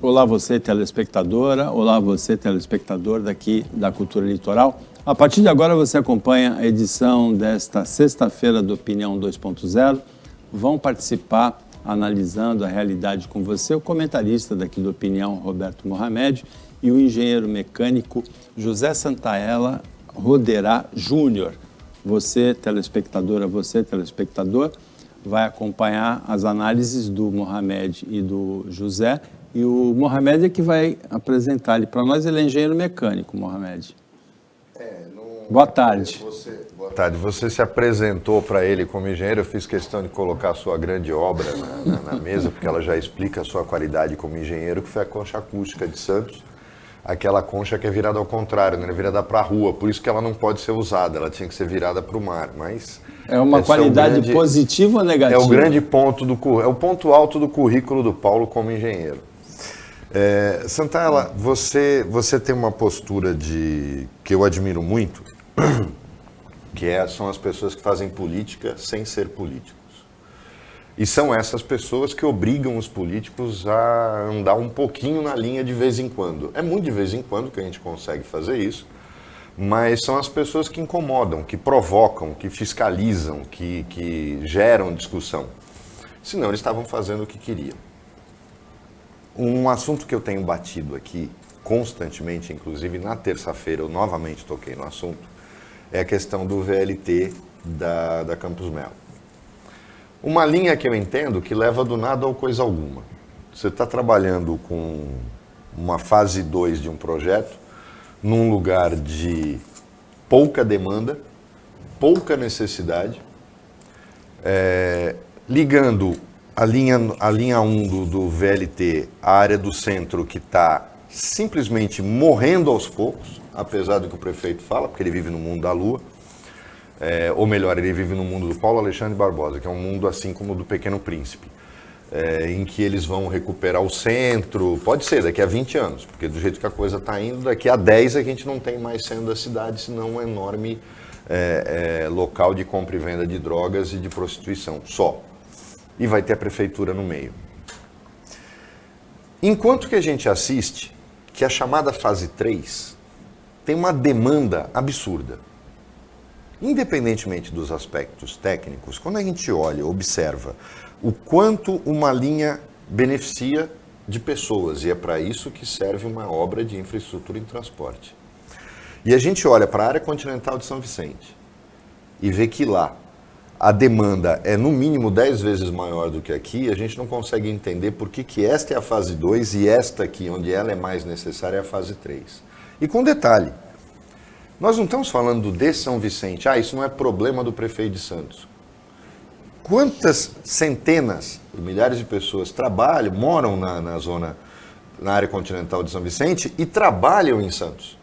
Olá você telespectadora, olá você telespectador daqui da Cultura Litoral. A partir de agora você acompanha a edição desta sexta-feira do Opinião 2.0. Vão participar analisando a realidade com você o comentarista daqui do Opinião, Roberto Mohamed, e o engenheiro mecânico José Santaella Roderá Júnior. Você telespectadora, você telespectador, vai acompanhar as análises do Mohamed e do José. E o Mohamed é que vai apresentar ele para nós. Ele é engenheiro mecânico, Mohamed. Boa tarde. Boa tarde. Você se apresentou para ele como engenheiro. Eu fiz questão de colocar a sua grande obra na mesa, porque ela já explica a sua qualidade como engenheiro, que foi a concha acústica de Santos. Aquela concha que é virada ao contrário, né? É virada para a rua. Por isso que ela não pode ser usada. Ela tinha que ser virada para o mar. Mas é uma qualidade positiva ou negativa? É o grande ponto é o ponto alto do currículo do Paulo como engenheiro. Santaella, você tem uma postura que eu admiro muito, são as pessoas que fazem política sem ser políticos. E são essas pessoas que obrigam os políticos a andar um pouquinho na linha de vez em quando. É muito de vez em quando que a gente consegue fazer isso, mas são as pessoas que incomodam, que provocam, que fiscalizam, que geram discussão. Senão eles estavam fazendo o que queriam. Um assunto que eu tenho batido aqui constantemente, inclusive na terça-feira eu novamente toquei no assunto, é a questão do VLT da Campus Melo. Uma linha que eu entendo que leva do nada ao coisa alguma. Você está trabalhando com uma fase 2 de um projeto, num lugar de pouca demanda, pouca necessidade, ligando a linha 1 do VLT, a área do centro que está simplesmente morrendo aos poucos, apesar do que o prefeito fala, porque ele vive no mundo da lua, ou melhor, ele vive no mundo do Paulo Alexandre Barbosa, que é um mundo assim como o do Pequeno Príncipe, em que eles vão recuperar o centro, pode ser daqui a 20 anos, porque do jeito que a coisa está indo, daqui a 10 a gente não tem mais centro da cidade, senão um enorme local de compra e venda de drogas e de prostituição, só. E vai ter a prefeitura no meio. Enquanto que a gente assiste que a chamada fase 3 tem uma demanda absurda. Independentemente dos aspectos técnicos, quando a gente olha, observa o quanto uma linha beneficia de pessoas, e é para isso que serve uma obra de infraestrutura em transporte. E a gente olha para a área continental de São Vicente e vê que lá a demanda é no mínimo 10 vezes maior do que aqui, a gente não consegue entender por que esta é a fase 2 e esta aqui, onde ela é mais necessária, é a fase 3. E com detalhe, nós não estamos falando de São Vicente, isso não é problema do prefeito de Santos. Quantas centenas de milhares de pessoas moram na área continental de São Vicente e trabalham em Santos?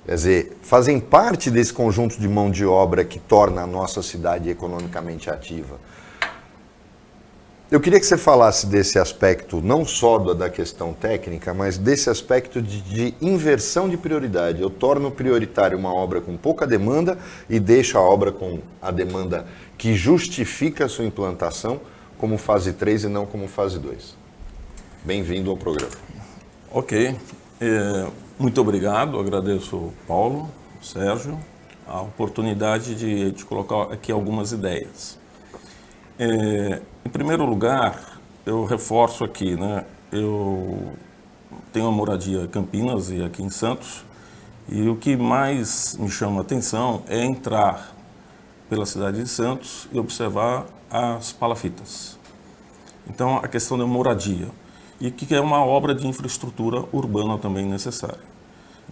Quer dizer, fazem parte desse conjunto de mão de obra que torna a nossa cidade economicamente ativa. Eu queria que você falasse desse aspecto, não só da questão técnica, mas desse aspecto de inversão de prioridade. Eu torno prioritário uma obra com pouca demanda e deixo a obra com a demanda que justifica a sua implantação como fase 3 e não como fase 2. Bem-vindo ao programa. Ok. Muito obrigado, agradeço Paulo, Sérgio, a oportunidade de colocar aqui algumas ideias. Em primeiro lugar, eu reforço aqui, eu tenho uma moradia em Campinas e aqui em Santos, e o que mais me chama a atenção é entrar pela cidade de Santos e observar as palafitas. Então, a questão da moradia, e que é uma obra de infraestrutura urbana também necessária.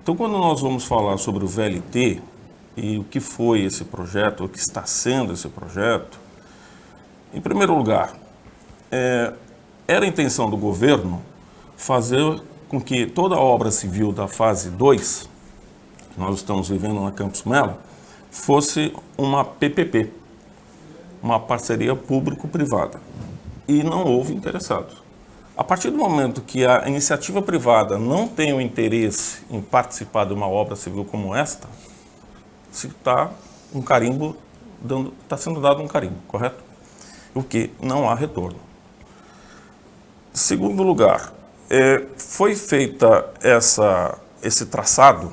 Então, quando nós vamos falar sobre o VLT e o que foi esse projeto, o que está sendo esse projeto, em primeiro lugar, era a intenção do governo fazer com que toda a obra civil da fase 2, que nós estamos vivendo na Campus Melo, fosse uma PPP, uma parceria público-privada. E não houve interessados. A partir do momento que a iniciativa privada não tem o interesse em participar de uma obra civil como esta, se está um carimbo, está sendo dado um carimbo, correto? O que não há retorno. Segundo lugar, foi feita esse traçado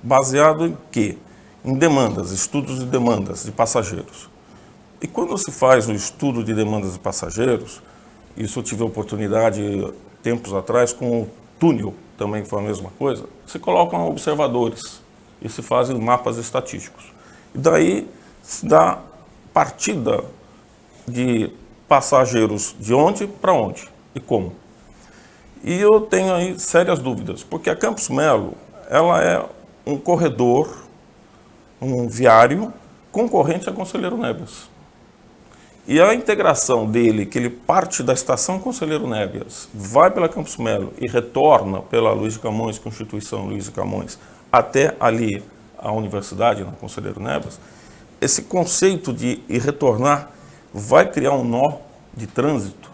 baseado em quê? Em demandas, estudos de demandas de passageiros. E quando se faz o estudo de demandas de passageiros, isso eu tive a oportunidade tempos atrás com o túnel, também foi a mesma coisa, se colocam observadores e se fazem mapas estatísticos. E daí se dá partida de passageiros de onde para onde e como. E eu tenho aí sérias dúvidas, porque a Campos Melo, ela é um corredor, um viário concorrente a Conselheiro Nebias. E a integração dele, que ele parte da estação Conselheiro Nebias, vai pela Campos Melo e retorna pela Luiz de Camões, Constituição Luiz de Camões, até ali a universidade, na Conselheiro Nebias, esse conceito de ir retornar vai criar um nó de trânsito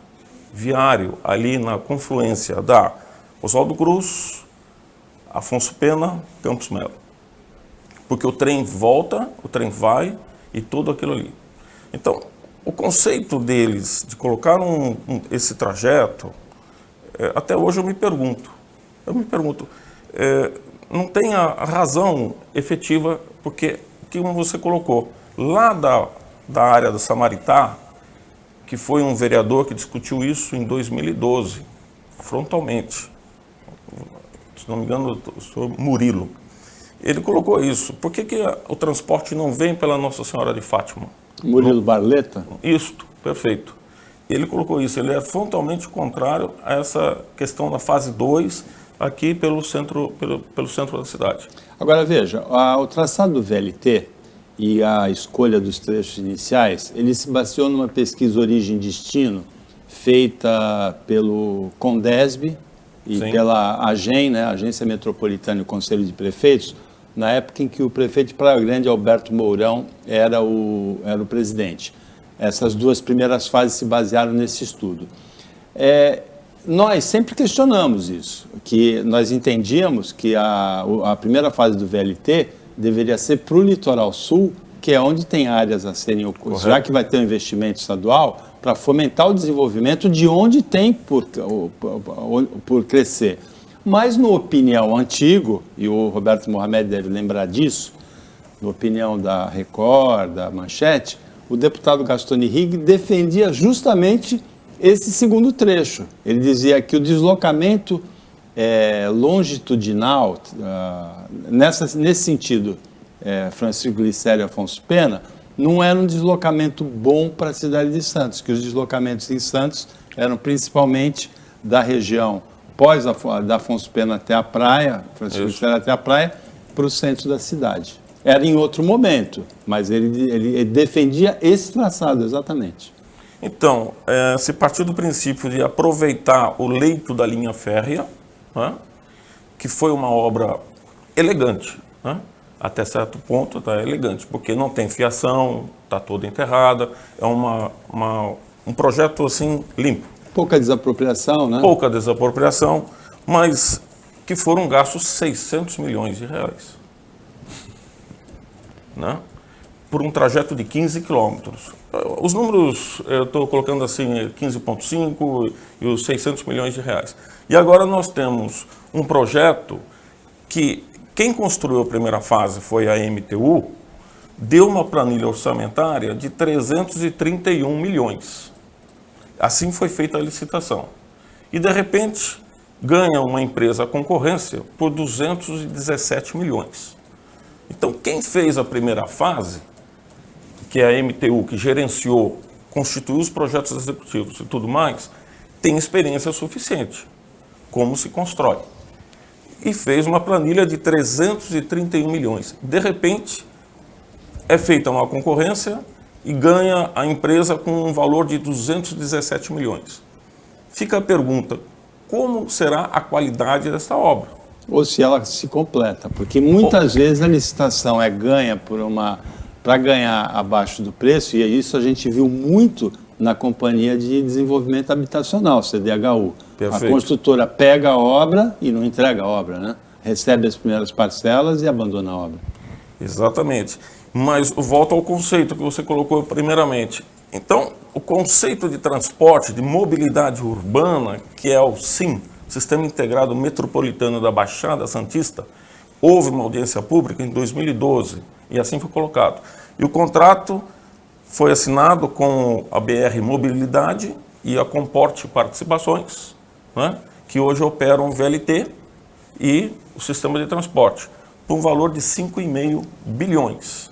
viário ali na confluência da Oswaldo Cruz, Afonso Pena, Campos Melo. Porque o trem volta, o trem vai e tudo aquilo ali. Então, o conceito deles de colocar esse trajeto, até hoje eu me pergunto, não tem a razão efetiva, porque, como você colocou, lá da área do Samaritá, que foi um vereador que discutiu isso em 2012, frontalmente, se não me engano, o senhor Murilo, ele colocou isso. Por que o transporte não vem pela Nossa Senhora de Fátima? Murilo Barleta? Isso, perfeito. Ele colocou isso, ele é frontalmente contrário a essa questão da fase 2 aqui pelo centro da cidade. Agora veja, o traçado do VLT e a escolha dos trechos iniciais, ele se baseou numa pesquisa origem-destino feita pelo Condesb e Sim. pela AGEM, né, Agência Metropolitana e Conselho de Prefeitos, na época em que o prefeito de Praia Grande, Alberto Mourão, era o presidente. Essas duas primeiras fases se basearam nesse estudo. Nós sempre questionamos isso, que nós entendíamos que a primeira fase do VLT deveria ser para o litoral sul, que é onde tem áreas a serem ocupadas, já que vai ter um investimento estadual, para fomentar o desenvolvimento de onde tem por crescer. Mas, no opinião antigo, e o Roberto Mohamed deve lembrar disso, na opinião da Record, da Manchete, o deputado Gastone Rigg defendia justamente esse segundo trecho. Ele dizia que o deslocamento longitudinal, nesse sentido, Francisco Glicério e Afonso Pena, não era um deslocamento bom para a cidade de Santos, que os deslocamentos em Santos eram principalmente da região da Afonso Pena até a praia, Francisco Glicério até a praia, para o centro da cidade. Era em outro momento, mas ele defendia esse traçado, exatamente. Então, se partiu do princípio de aproveitar o leito da linha férrea, né, que foi uma obra elegante, né, até certo ponto está elegante, porque não tem fiação, está toda enterrada, é um projeto assim limpo. Pouca desapropriação, né? Pouca desapropriação, mas que foram gastos 600 milhões de reais. Né? Por um trajeto de 15 quilômetros. Os números, eu estou colocando assim, 15,5 e os 600 milhões de reais. E agora nós temos um projeto que quem construiu a primeira fase foi a MTU, deu uma planilha orçamentária de 331 milhões. Assim foi feita a licitação. E, de repente, ganha uma empresa a concorrência por 217 milhões. Então, quem fez a primeira fase, que é a MTU, que gerenciou, constituiu os projetos executivos e tudo mais, tem experiência suficiente, como se constrói. E fez uma planilha de 331 milhões. De repente, é feita uma concorrência e ganha a empresa com um valor de 217 milhões. Fica a pergunta, como será a qualidade dessa obra? Ou se ela se completa, porque muitas vezes a licitação é ganha para ganhar abaixo do preço, e isso a gente viu muito na Companhia de Desenvolvimento Habitacional, CDHU. Perfeito. A construtora pega a obra e não entrega a obra, né? Recebe as primeiras parcelas e abandona a obra. Exatamente. Mas volto ao conceito que você colocou primeiramente. Então, o conceito de transporte, de mobilidade urbana, que é o SIM, Sistema Integrado Metropolitano da Baixada Santista, houve uma audiência pública em 2012 e assim foi colocado. E o contrato foi assinado com a BR Mobilidade e a Comporte Participações, né, que hoje operam o VLT e o sistema de transporte, por um valor de 5,5 bilhões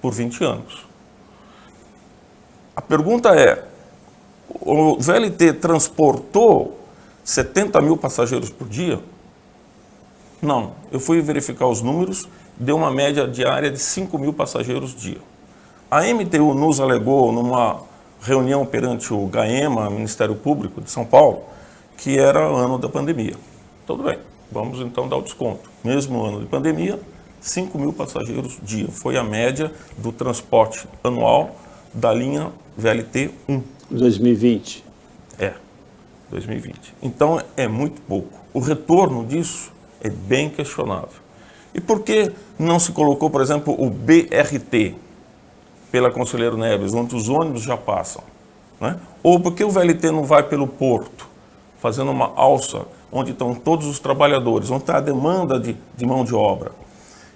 por 20 anos. A pergunta é, o VLT transportou 70 mil passageiros por dia? Não. Eu fui verificar os números, deu uma média diária de 5 mil passageiros dia. A MTU nos alegou numa reunião perante o GAEMA, Ministério Público de São Paulo, que era ano da pandemia. Tudo bem, vamos então dar o desconto. Mesmo ano de pandemia, 5 mil passageiros dia. Foi a média do transporte anual da linha VLT 1. 2020. 2020. Então é muito pouco. O retorno disso é bem questionável. E por que não se colocou, por exemplo, o BRT pela Conselheiro Neves, onde os ônibus já passam? Né? Ou por que o VLT não vai pelo porto, fazendo uma alça, onde estão todos os trabalhadores, onde está a demanda de mão de obra?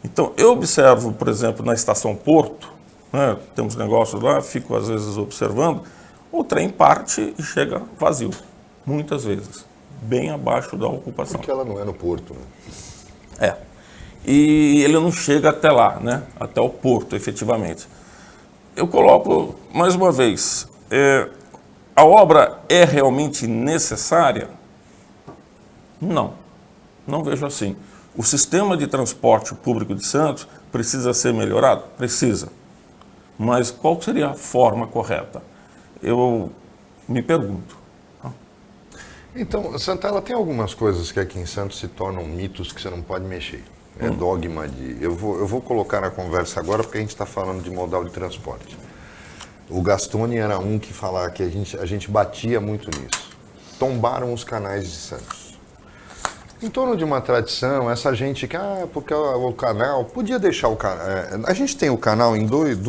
Então, eu observo, por exemplo, na estação Porto, né, temos negócios lá, fico às vezes observando, o trem parte e chega vazio, muitas vezes, bem abaixo da ocupação. Porque ela não é no porto, né? E ele não chega até lá, né, até o porto, efetivamente. Eu coloco, mais uma vez, a obra é realmente necessária? Não vejo assim. O sistema de transporte público de Santos precisa ser melhorado? Precisa. Mas qual seria a forma correta? Eu me pergunto. Então, Santella, tem algumas coisas que aqui em Santos se tornam mitos que você não pode mexer. É dogma de... Eu vou colocar na conversa agora porque a gente está falando de modal de transporte. O Gastone era um que falava que a gente batia muito nisso. Tombaram os canais de Santos. Em torno de uma tradição, essa gente que, porque o canal, podia deixar o canal. A gente tem o canal em dois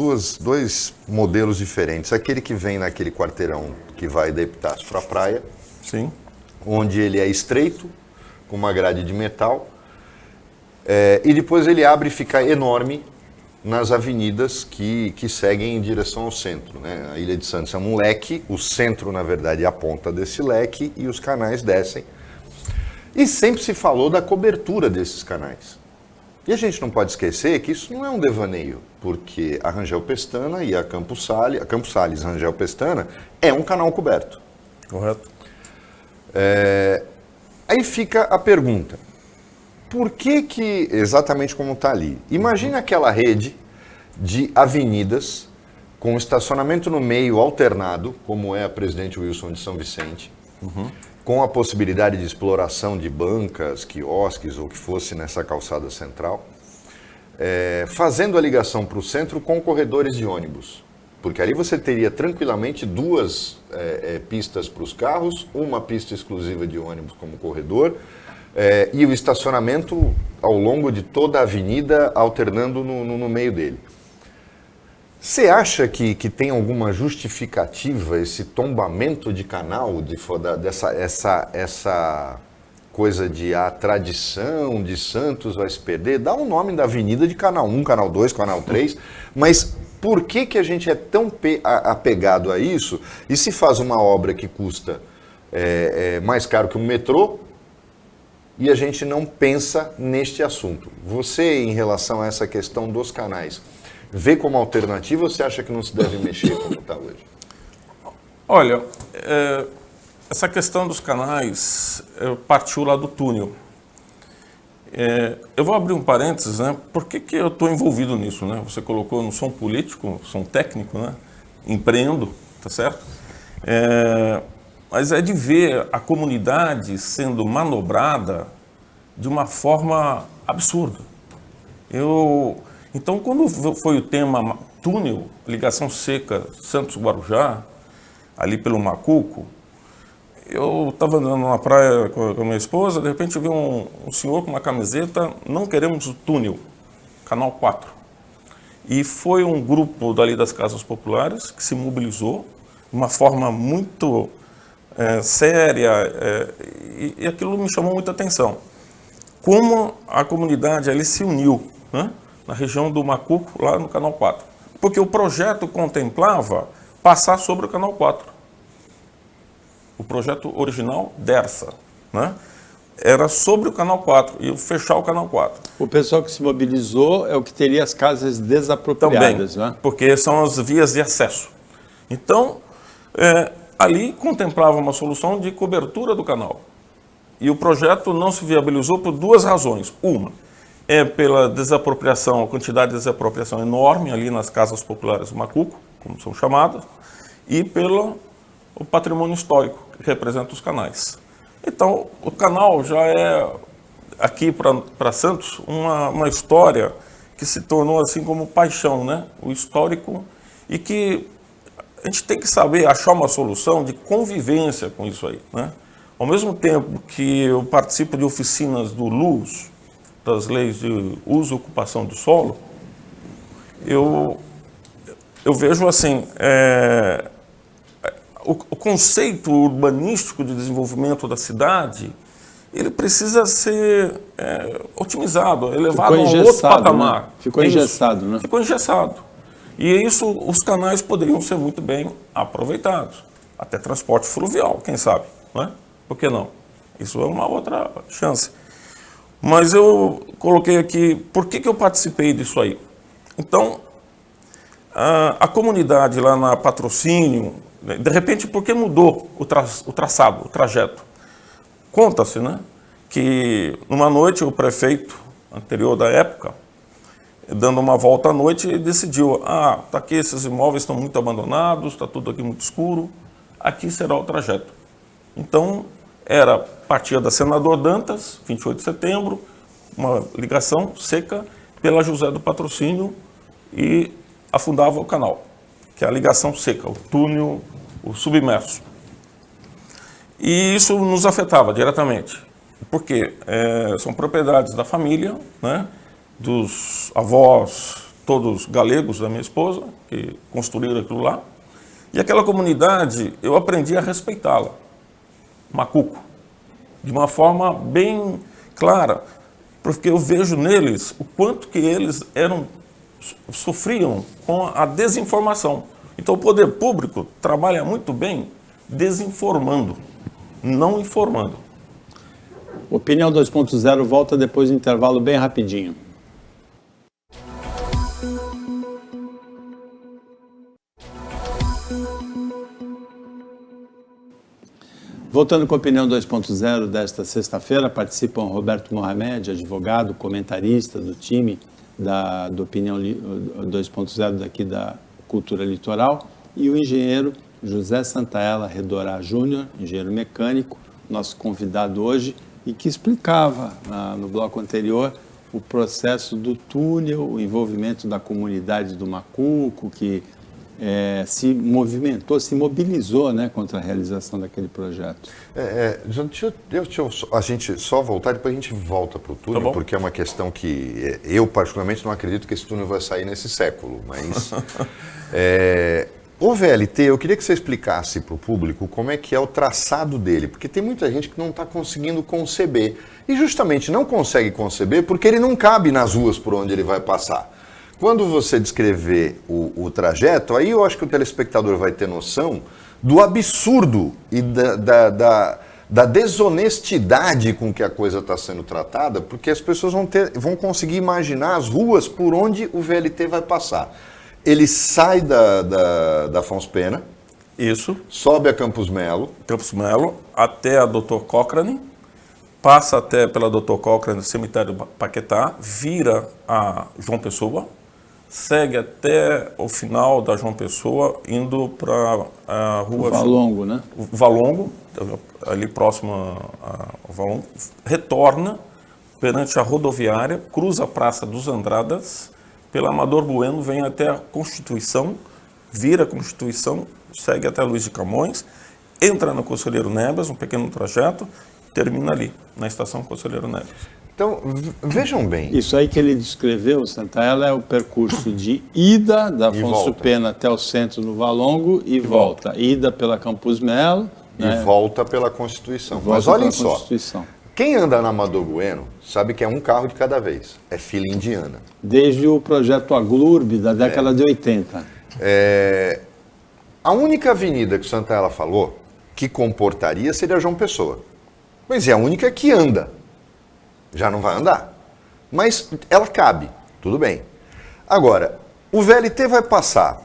modelos diferentes. Aquele que vem naquele quarteirão que vai da Epitácio para a praia. Sim. Onde ele é estreito, com uma grade de metal. E depois ele abre e fica enorme nas avenidas que seguem em direção ao centro, né? A Ilha de Santos é um leque, o centro, na verdade, é a ponta desse leque e os canais descem. E sempre se falou da cobertura desses canais. E a gente não pode esquecer que isso não é um devaneio, porque a Rangel Pestana e a Campos Sales, Rangel Pestana, é um canal coberto. Correto. Aí fica a pergunta. Por que, exatamente como está ali, imagina aquela rede de avenidas com estacionamento no meio alternado, como é a Presidente Wilson de São Vicente, com a possibilidade de exploração de bancas, quiosques ou o que fosse nessa calçada central, fazendo a ligação para o centro com corredores de ônibus. Porque ali você teria tranquilamente duas pistas para os carros, uma pista exclusiva de ônibus como corredor, e o estacionamento ao longo de toda a avenida, alternando no meio dele. Você acha que tem alguma justificativa esse tombamento de canal, essa coisa de a tradição de Santos vai se perder? Dá um nome da avenida de canal 1, canal 2, canal 3, mas por que a gente é tão apegado a isso e se faz uma obra que custa mais caro que um metrô, e a gente não pensa neste assunto? Você, em relação a essa questão dos canais, vê como alternativa ou você acha que não se deve mexer como está hoje? Olha, essa questão dos canais partiu lá do túnel. Eu vou abrir um parênteses, né? Por que eu estou envolvido nisso, né? Você colocou, eu não sou um político, sou um técnico, né? Empreendo, tá certo? Mas é de ver a comunidade sendo manobrada de uma forma absurda. Então, quando foi o tema túnel, ligação seca Santos-Guarujá, ali pelo Macuco, eu estava andando na praia com a minha esposa, de repente eu vi um senhor com uma camiseta, não queremos o túnel, Canal 4. E foi um grupo dali das Casas Populares que se mobilizou de uma forma muito séria, e aquilo me chamou muita atenção. Como a comunidade ali se uniu, né, na região do Macuco, lá no Canal 4. Porque o projeto contemplava passar sobre o Canal 4. O projeto original, DERSA, né, era sobre o Canal 4, e fechar o Canal 4. O pessoal que se mobilizou é o que teria as casas desapropriadas, também, né? Porque são as vias de acesso. Então, ali contemplava uma solução de cobertura do canal. E o projeto não se viabilizou por duas razões. Uma é pela desapropriação, a quantidade de desapropriação enorme ali nas casas populares do Macuco, como são chamadas, e pelo o patrimônio histórico que representa os canais. Então, o canal já é, aqui para Santos, uma história que se tornou assim como paixão, né? O histórico, e que a gente tem que saber achar uma solução de convivência com isso aí, né? Ao mesmo tempo que eu participo de oficinas do LUS, das leis de uso e ocupação do solo, eu vejo assim, o conceito urbanístico de desenvolvimento da cidade, ele precisa ser otimizado, elevado a um outro patamar. Né? Ficou engessado, né? Ficou engessado. E isso, os canais poderiam ser muito bem aproveitados. Até transporte fluvial, quem sabe, né? Por que não? Isso é uma outra chance. Mas eu coloquei aqui, por que eu participei disso aí? Então, a comunidade lá na Patrocínio, de repente, por que mudou o traçado, o trajeto? Conta-se, né, que numa noite o prefeito anterior da época, dando uma volta à noite, decidiu, tá aqui, esses imóveis estão muito abandonados, está tudo aqui muito escuro, aqui será o trajeto. Então, partia da Senador Dantas, 28 de setembro, uma ligação seca pela José do Patrocínio e afundava o canal, que é a ligação seca, o túnel, o submerso. E isso nos afetava diretamente, porque são propriedades da família, né, dos avós, todos galegos da minha esposa, que construíram aquilo lá. E aquela comunidade, eu aprendi a respeitá-la, Macuco, de uma forma bem clara, porque eu vejo neles o quanto que eles sofriam com a desinformação. Então o poder público trabalha muito bem desinformando, não informando. Opinião 2.0 volta depois do intervalo bem rapidinho. Voltando com a Opinião 2.0 desta sexta-feira, participam Roberto Mohamed, advogado, comentarista do time do Opinião 2.0 daqui da Cultura Litoral, e o engenheiro José Santaella Redorá Júnior, engenheiro mecânico, nosso convidado hoje, e que explicava no bloco anterior o processo do túnel, o envolvimento da comunidade do Macuco, que se movimentou, se mobilizou, né, contra a realização daquele projeto. Deixa a gente só voltar, depois a gente volta para o túnel, Tá, porque é uma questão que eu particularmente não acredito que esse túnel vai sair nesse século, mas... O VLT, eu queria que você explicasse para o público como é que é o traçado dele, porque tem muita gente que não está conseguindo conceber, e justamente não consegue conceber porque ele não cabe nas ruas por onde ele vai passar. Quando você descrever o trajeto, aí eu acho que o telespectador vai ter noção do absurdo e da desonestidade com que a coisa está sendo tratada, porque as pessoas vão conseguir imaginar as ruas por onde o VLT vai passar. Ele sai da Afonso Pena, Isso. sobe a Campos Melo, até a Dr. Cochrane, passa até pela Dr. Cochrane, cemitério Paquetá, vira a João Pessoa, segue até o final da João Pessoa, indo para a rua... Valongo, né? Valongo, ali próximo ao Valongo, retorna perante a rodoviária, cruza a Praça dos Andradas, pela Amador Bueno, vem até a Constituição, vira a Constituição, segue até Luiz de Camões, entra no Conselheiro Neves, um pequeno trajeto, termina ali, na estação Conselheiro Neves. Então, vejam bem. Isso aí que ele descreveu, Santaella, é o percurso de ida da Afonso Pena até o centro no Valongo e volta. Ida pela Campos Melo, E volta pela Constituição. Volta Mas olhem pela só, Constituição. quem anda na Amador Bueno sabe que é um carro de cada vez. É fila indiana. Desde o projeto Aglurb, da década de 80. A única avenida que o Santella falou que comportaria seria João Pessoa. Mas é a única que anda. Já não vai andar. Mas ela cabe, tudo bem. Agora, o VLT vai passar.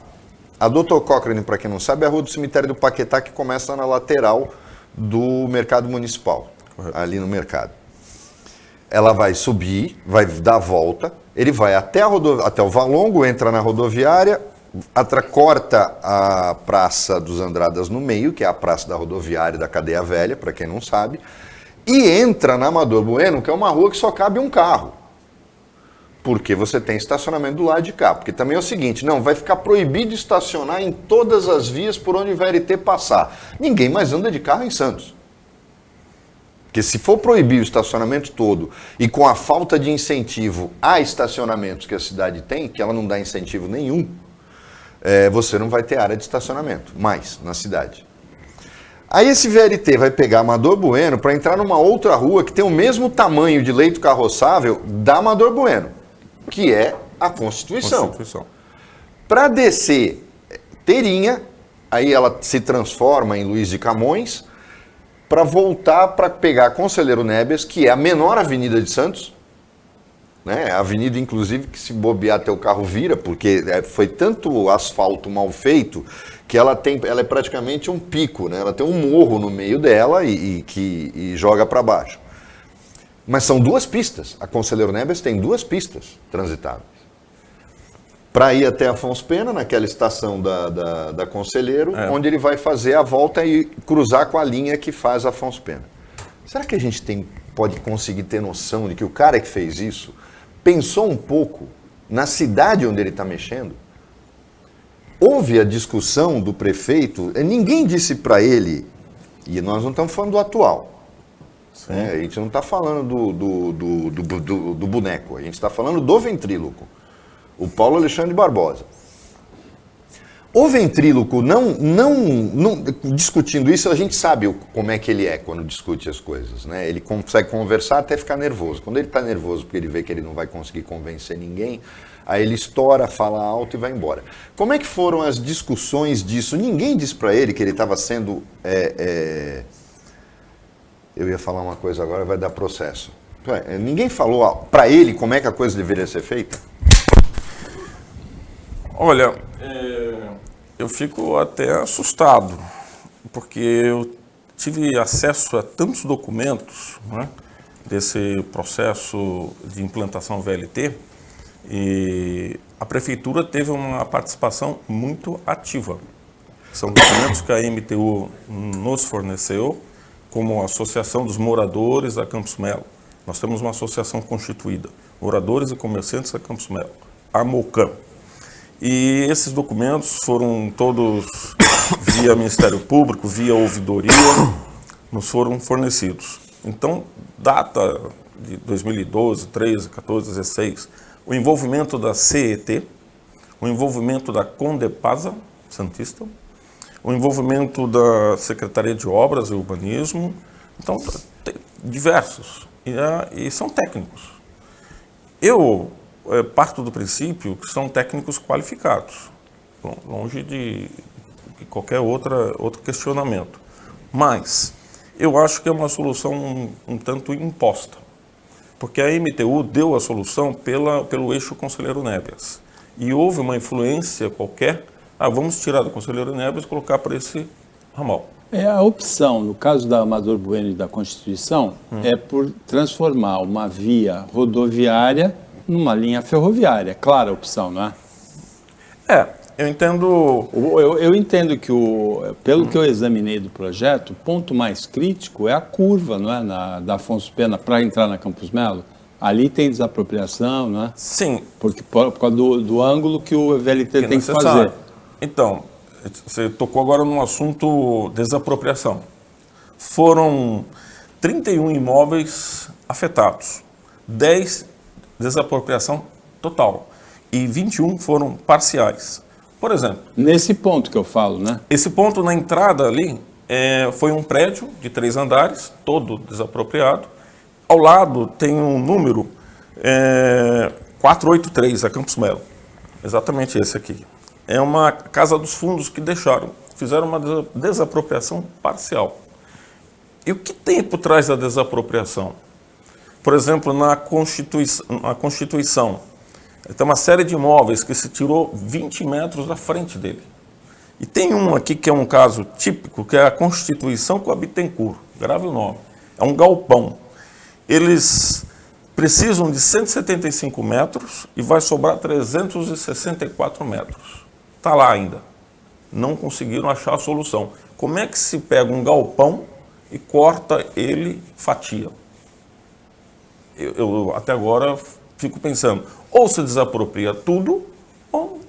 A Dr. Cochrane, para quem não sabe, é a rua do cemitério do Paquetá, que começa na lateral do mercado municipal, ali no mercado. Ela vai subir, vai dar a volta, ele vai até o Valongo, entra na rodoviária, corta a Praça dos Andradas no meio, que é a praça da rodoviária da Cadeia Velha, para quem não sabe, e entra na Amador Bueno, que é uma rua que só cabe um carro. Porque você tem estacionamento do lado de cá. Porque também é o seguinte, não, vai ficar proibido estacionar em todas as vias por onde o VLT passar. Ninguém mais anda de carro em Santos. Porque se for proibir o estacionamento todo e com a falta de incentivo a estacionamentos que a cidade tem, que ela não dá incentivo nenhum, você não vai ter área de estacionamento mais na cidade. Aí esse VLT vai pegar Amador Bueno para entrar numa outra rua que tem o mesmo tamanho de leito carroçável da Amador Bueno, que é a Constituição. Para descer Terinha, aí ela se transforma em Luiz de Camões, para voltar para pegar Conselheiro Nebias, que é a menor avenida de Santos, né? A avenida, inclusive, que se bobear teu carro vira, porque foi tanto asfalto mal feito que ela é praticamente um pico, né? Ela tem um morro no meio dela e joga para baixo. Mas são duas pistas. A Conselheiro Nebias tem duas pistas transitáveis. Para ir até Afonso Pena, naquela estação da Conselheiro, onde ele vai fazer a volta e cruzar com a linha que faz Afonso Pena. Será que a gente pode conseguir ter noção de que o cara que fez isso pensou um pouco na cidade onde ele está mexendo? Houve a discussão do prefeito, ninguém disse para ele, e nós não estamos falando do atual, a gente não está falando do boneco, a gente está falando do ventríloco, o Paulo Alexandre Barbosa. O ventríloco, discutindo isso, a gente sabe como é que ele é quando discute as coisas, né? Ele consegue conversar até ficar nervoso. Quando ele está nervoso porque ele vê que ele não vai conseguir convencer ninguém, aí ele estoura, fala alto e vai embora. Como é que foram as discussões disso? Ninguém disse para ele que ele estava sendo... Eu ia falar uma coisa agora, vai dar processo. Ninguém falou para ele como é que a coisa deveria ser feita? Olha, eu fico até assustado, porque eu tive acesso a tantos documentos, né, desse processo de implantação VLT, e a prefeitura teve uma participação muito ativa. São documentos que a MTU nos forneceu como Associação dos Moradores da Campos Melo. Nós temos uma associação constituída, Moradores e Comerciantes da Campos Melo, a MOCAM. E esses documentos foram todos via Ministério Público, via ouvidoria, nos foram fornecidos. Então, data de 2012, 13, 14, 16, o envolvimento da CET, o envolvimento da Condepasa Santista, o envolvimento da Secretaria de Obras e Urbanismo, então, diversos, e são técnicos. Eu parto do princípio que são técnicos qualificados, longe de qualquer outro questionamento. Mas eu acho que é uma solução um tanto imposta, porque a MTU deu a solução pelo eixo Conselheiro Nebias. E houve uma influência qualquer, vamos tirar do Conselheiro Nebias e colocar para esse ramal. A opção, no caso da Amador Bueno e da Constituição, é por transformar uma via rodoviária numa linha ferroviária. Clara a opção, não é? Eu entendo... Eu entendo que, pelo que eu examinei do projeto, o ponto mais crítico é a curva, não é? Da Afonso Pena para entrar na Campos Melo. Ali tem desapropriação, não é? Sim. Por causa do ângulo que o VLT tem que fazer. Então, você tocou agora no assunto desapropriação. Foram 31 imóveis afetados, 10 desapropriação total e 21 foram parciais. Por exemplo... Nesse ponto que eu falo, né? Esse ponto na entrada ali, foi um prédio de 3 andares, todo desapropriado. Ao lado tem um número 483, a Campos Melo. Exatamente esse aqui. É uma casa dos fundos que fizeram uma desapropriação parcial. E o que tem por trás da desapropriação? Por exemplo, na Constituição, tem uma série de imóveis que se tirou 20 metros da frente dele. E tem um aqui que é um caso típico, que é a Constituição com a Bittencourt, grave o nome. É um galpão. Eles precisam de 175 metros e vai sobrar 364 metros. Está lá ainda. Não conseguiram achar a solução. Como é que se pega um galpão e corta ele, fatia? Eu até agora fico pensando, ou se desapropria tudo, ou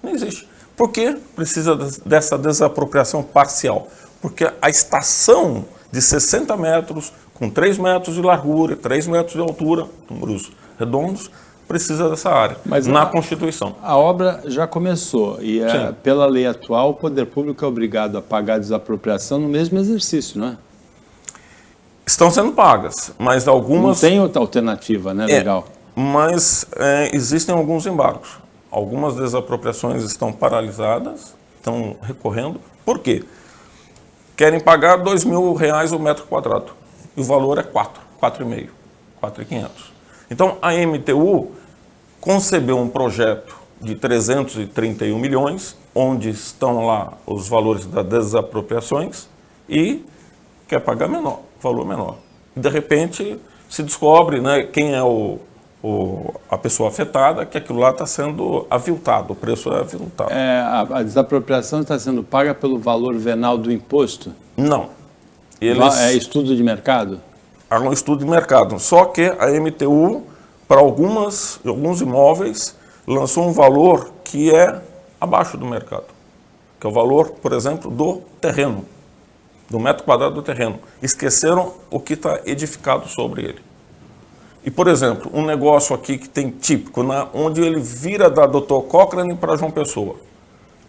não existe. Por que precisa dessa desapropriação parcial? Porque a estação de 60 metros, com 3 metros de largura, 3 metros de altura, números redondos, precisa dessa área, mas na Constituição. A obra já começou e, pela lei atual, o poder público é obrigado a pagar a desapropriação no mesmo exercício, não é? Estão sendo pagas, mas algumas... Não tem outra alternativa, né? Legal. Mas existem alguns embargos. Algumas desapropriações estão paralisadas, estão recorrendo. Por quê? Querem pagar R$2.000 o metro quadrado. E o valor é 4,5, 4.500. Então, a MTU concebeu um projeto de 331 milhões, onde estão lá os valores das desapropriações, e quer pagar valor menor. De repente, se descobre, né, quem é a pessoa afetada, que aquilo lá está sendo aviltado, o preço é aviltado. A desapropriação está sendo paga pelo valor venal do imposto? Não. É estudo de mercado? Há um estudo de mercado. Só que a MTU, para alguns imóveis, lançou um valor que é abaixo do mercado. Que é o valor, por exemplo, do terreno, do metro quadrado do terreno. Esqueceram o que está edificado sobre ele. E, por exemplo, um negócio aqui que tem típico, onde ele vira da Dr. Cochrane para João Pessoa.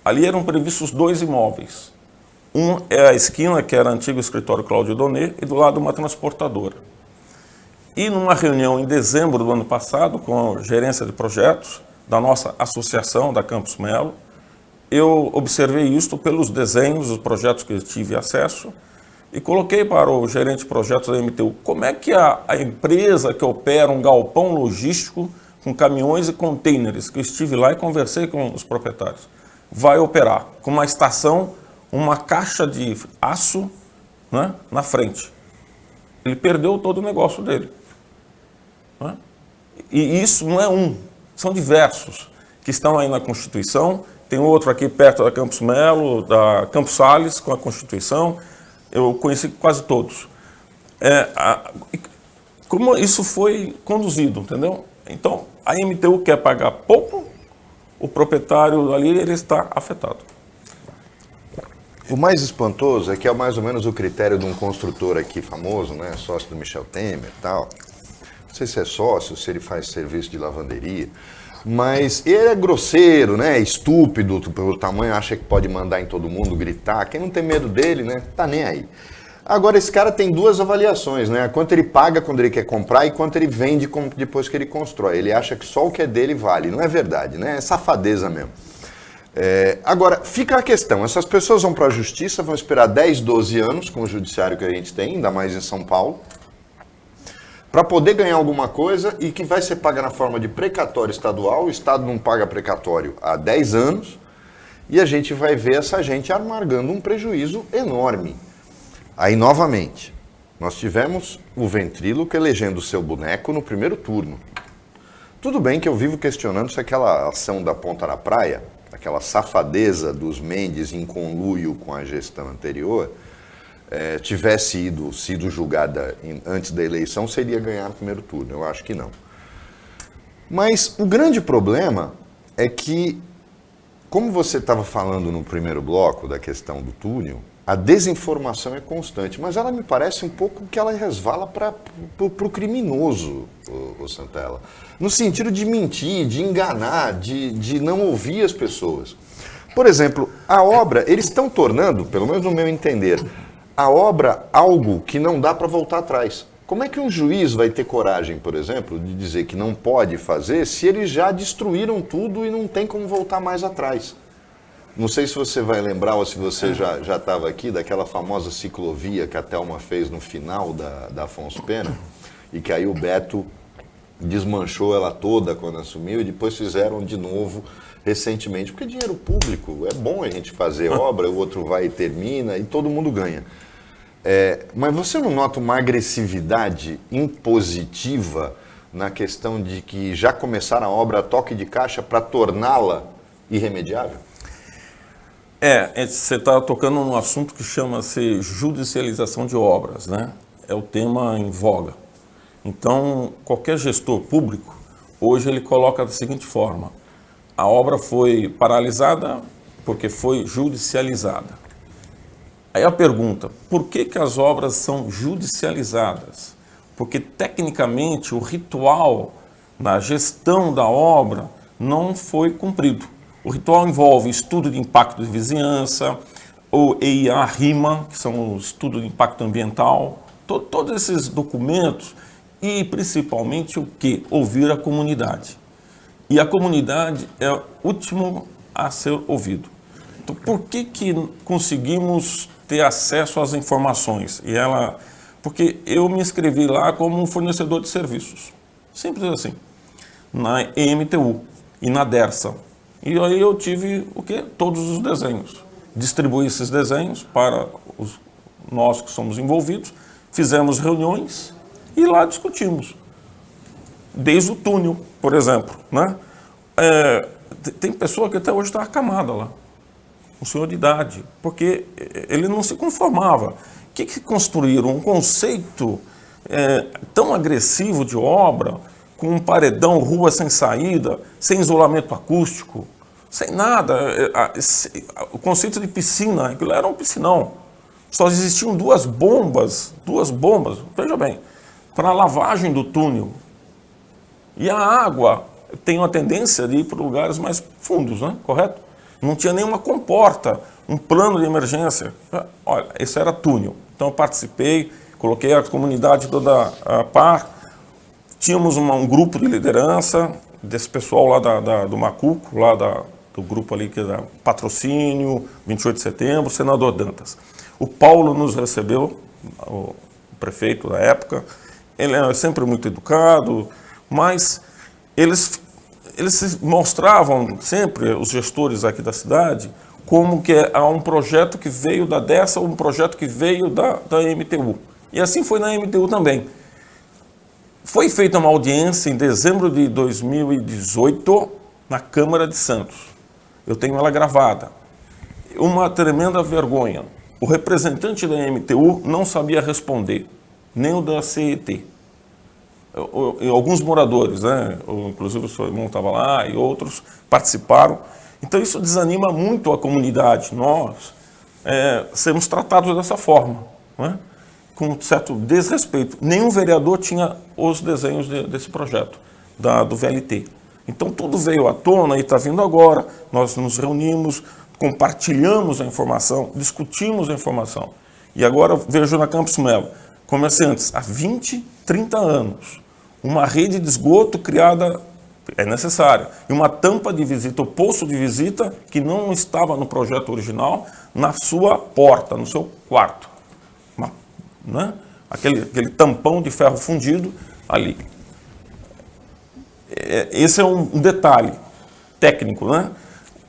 Ali eram previstos 2 imóveis. Um é a esquina, que era o antigo escritório Cláudio Donnet, e do lado uma transportadora. E numa reunião em dezembro do ano passado, com a gerência de projetos da nossa associação, da Campos Melo, eu observei isto pelos desenhos dos projetos que eu tive acesso e coloquei para o gerente de projetos da MTU como é que a empresa que opera um galpão logístico com caminhões e contêineres, que eu estive lá e conversei com os proprietários, vai operar com uma estação, uma caixa de aço, né, na frente. Ele perdeu todo o negócio dele. Né? E isso não é são diversos que estão aí na Constituição. Tem outro aqui perto da Campos Melo, da Campos Sales, com a Constituição. Eu conheci quase todos. Como isso foi conduzido, entendeu? Então, a MTU quer pagar pouco, o proprietário ali ele está afetado. O mais espantoso é que é mais ou menos o critério de um construtor aqui famoso, né, sócio do Michel Temer e tal. Não sei se é sócio, se ele faz serviço de lavanderia, mas ele é grosseiro, né, estúpido pelo tamanho, acha que pode mandar em todo mundo, gritar. Quem não tem medo dele, né, tá nem aí. Agora, esse cara tem 2 avaliações, né, quanto ele paga quando ele quer comprar e quanto ele vende depois que ele constrói. Ele acha que só o que é dele vale. Não é verdade, né, é safadeza mesmo. Agora, fica a questão, essas pessoas vão para a justiça, vão esperar 10, 12 anos com o judiciário que a gente tem, ainda mais em São Paulo, para poder ganhar alguma coisa e que vai ser paga na forma de precatório estadual. O Estado não paga precatório há 10 anos e a gente vai ver essa gente amargando um prejuízo enorme. Aí, novamente, nós tivemos o ventríloco elegendo o seu boneco no primeiro turno. Tudo bem que eu vivo questionando se aquela ação da Ponta na Praia, aquela safadeza dos Mendes em conluio com a gestão anterior, tivesse sido julgada antes da eleição, seria ganhar no primeiro turno. Eu acho que não. Mas o grande problema é que, como você estava falando no primeiro bloco da questão do túnel, a desinformação é constante, mas ela me parece um pouco que ela resvala para o criminoso, o Santella. No sentido de mentir, de enganar, de não ouvir as pessoas. Por exemplo, a obra, eles estão tornando, pelo menos no meu entender, a obra algo que não dá para voltar atrás. Como é que um juiz vai ter coragem, por exemplo, de dizer que não pode fazer se eles já destruíram tudo e não tem como voltar mais atrás? Não sei se você vai lembrar ou se você já estava aqui, daquela famosa ciclovia que a Thelma fez no final da Afonso Pena, e que aí o Beto desmanchou ela toda quando assumiu e depois fizeram de novo recentemente, porque dinheiro público, é bom a gente fazer obra, o outro vai e termina e todo mundo ganha. Mas você não nota uma agressividade impositiva na questão de que já começaram a obra a toque de caixa para torná-la irremediável? Você está tocando num assunto que chama-se judicialização de obras, né? É o tema em voga. Então, qualquer gestor público, hoje ele coloca da seguinte forma: a obra foi paralisada porque foi judicializada. Aí a pergunta, por que as obras são judicializadas? Porque, tecnicamente, o ritual na gestão da obra não foi cumprido. O ritual envolve estudo de impacto de vizinhança, o EIA-RIMA, que são o estudo de impacto ambiental, todos esses documentos, e principalmente o quê? Ouvir a comunidade. E a comunidade é o último a ser ouvido. Então, por que conseguimos ter acesso às informações? Porque eu me inscrevi lá como um fornecedor de serviços. Simples assim. Na EMTU e na DERSA. E aí eu tive o quê? Todos os desenhos. Distribuí esses desenhos para nós que somos envolvidos, fizemos reuniões e lá discutimos. Desde o túnel, por exemplo, né? Tem pessoa que até hoje está acamada lá, um senhor de idade, porque ele não se conformava. O que construíram? Um conceito tão agressivo de obra, com um paredão, rua sem saída, sem isolamento acústico, sem nada. O conceito de piscina, aquilo era um piscinão. Só existiam duas bombas, veja bem, para a lavagem do túnel. E a água tem uma tendência de ir para lugares mais fundos, né? Correto? Não tinha nenhuma comporta, um plano de emergência. Olha, esse era túnel. Então eu participei, coloquei a comunidade toda a par. Tínhamos um grupo de liderança desse pessoal lá do Macuco, lá do grupo ali que era Patrocínio, 28 de setembro, senador Dantas. O Paulo nos recebeu, o prefeito da época. Ele é sempre muito educado, mas eles se mostravam sempre, os gestores aqui da cidade, como que há um projeto que veio da DERSA, um projeto que veio da MTU. E assim foi na MTU também. Foi feita uma audiência em dezembro de 2018 na Câmara de Santos. Eu tenho ela gravada. Uma tremenda vergonha. O representante da MTU não sabia responder, nem o da CET. Alguns moradores, né? Inclusive o seu irmão estava lá e outros participaram. Então isso desanima muito a comunidade. Nós sermos tratados dessa forma, né? Com um certo desrespeito. Nenhum vereador tinha os desenhos desse projeto, do VLT. Então tudo veio à tona e está vindo agora. Nós nos reunimos, compartilhamos a informação, discutimos a informação. E agora vejo na Campos Melo, comerciantes há 20, 30 anos, uma rede de esgoto criada é necessária, e uma tampa de visita, o poço de visita, que não estava no projeto original, na sua porta, no seu quarto. Né? Aquele tampão de ferro fundido ali. Esse é um detalhe técnico, né?